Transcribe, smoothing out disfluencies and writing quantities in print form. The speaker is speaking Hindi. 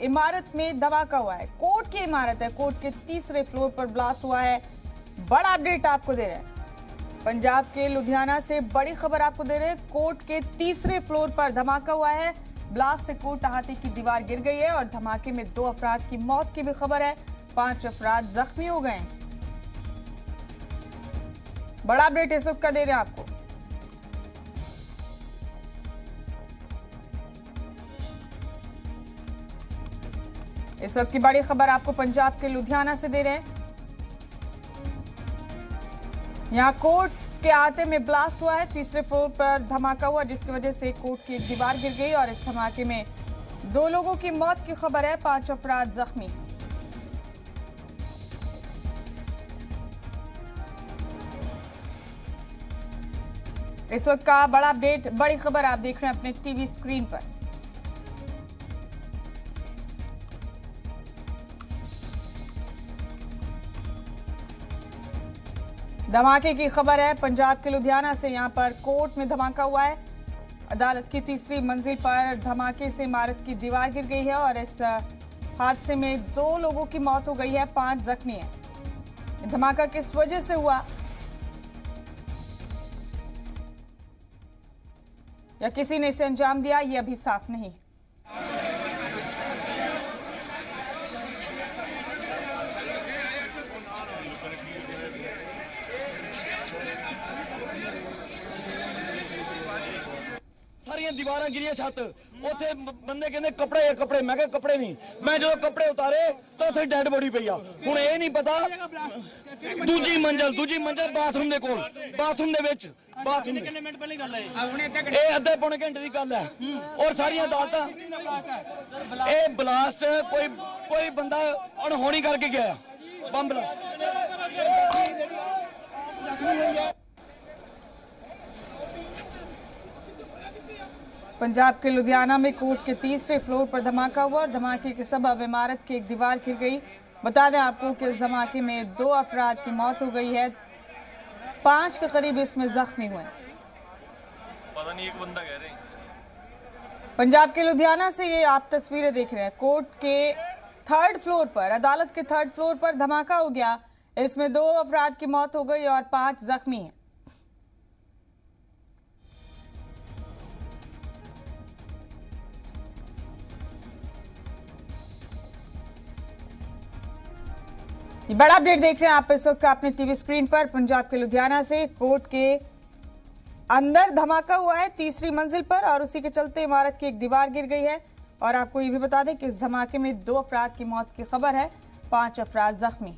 इमारत में धमाका हुआ है। कोर्ट की इमारत है, कोर्ट के तीसरे फ्लोर पर ब्लास्ट हुआ है। बड़ा अपडेट आपको दे रहे हैं, पंजाब के लुधियाना से बड़ी खबर आपको दे रहे हैं। कोर्ट के तीसरे फ्लोर पर धमाका हुआ है। ब्लास्ट से कोर्ट अहाते की दीवार गिर गई है और धमाके में 2 अफराद की मौत की भी खबर है। 5 अफराद जख्मी हो गए हैं। बड़ा अपडेट इस वक्त का दे रहे हैं आपको। इस वक्त की बड़ी खबर आपको पंजाब के लुधियाना से दे रहे हैं। यहां कोर्ट के अहाते में ब्लास्ट हुआ है। तीसरे फ्लोर पर धमाका हुआ जिसकी वजह से कोर्ट की एक दीवार गिर गई और इस धमाके में 2 लोगों की मौत की खबर है। 5 अफराद जख्मी। इस वक्त का बड़ा अपडेट, बड़ी खबर आप देख रहे हैं अपने टीवी स्क्रीन पर। धमाके की खबर है पंजाब के लुधियाना से। यहां पर कोर्ट में धमाका हुआ है। अदालत की तीसरी मंजिल पर धमाके से इमारत की दीवार गिर गई है और इस हादसे में 2 लोगों की मौत हो गई है, 5 जख्मी हैं। धमाका किस वजह से हुआ या किसी ने इसे अंजाम दिया, ये अभी साफ नहीं। सारिया दीवार गिरिया छत उथे बंदे कहते कपड़े कपड़े, मैं कहा कपड़े नहीं। मैं जो कपड़े उतारे तो उथे डेड बॉडी पई आ। हुण ये नहीं पता दूजी मंजिल बाथरूम दे कोल, बाथरूम दे विच, बाथरूम कितने मिनट पहले गल है ये आधे पौने घंटे दी गल है। और सारिया अदालतां ये ब्लास्ट कोई बंदा अनहोनी करके गया, बम ब्लास्ट। पंजाब के लुधियाना में कोर्ट के तीसरे फ्लोर पर धमाका हुआ और धमाके के सबब इमारत की एक दीवार गिर गई। बता दें आपको कि इस धमाके में 2 अफराद की मौत हो गई है, 5 के करीब इसमें जख्मी हुए। पता नहीं, एक बंदा कह रहे हैं। पंजाब के लुधियाना से ये आप तस्वीरें देख रहे हैं। कोर्ट के 3rd फ्लोर पर, अदालत के 3rd फ्लोर पर धमाका हो गया। इसमें 2 अफराद की मौत हो गई और 5 जख्मी हैं। ये बड़ा अपडेट देख रहे हैं आप इस वक्त अपने टीवी स्क्रीन पर। पंजाब के लुधियाना से कोर्ट के अंदर धमाका हुआ है तीसरी मंजिल पर और उसी के चलते इमारत की एक दीवार गिर गई है। और आपको ये भी बता दें कि इस धमाके में 2 अफराद की मौत की खबर है, 5 अफराद जख्मी।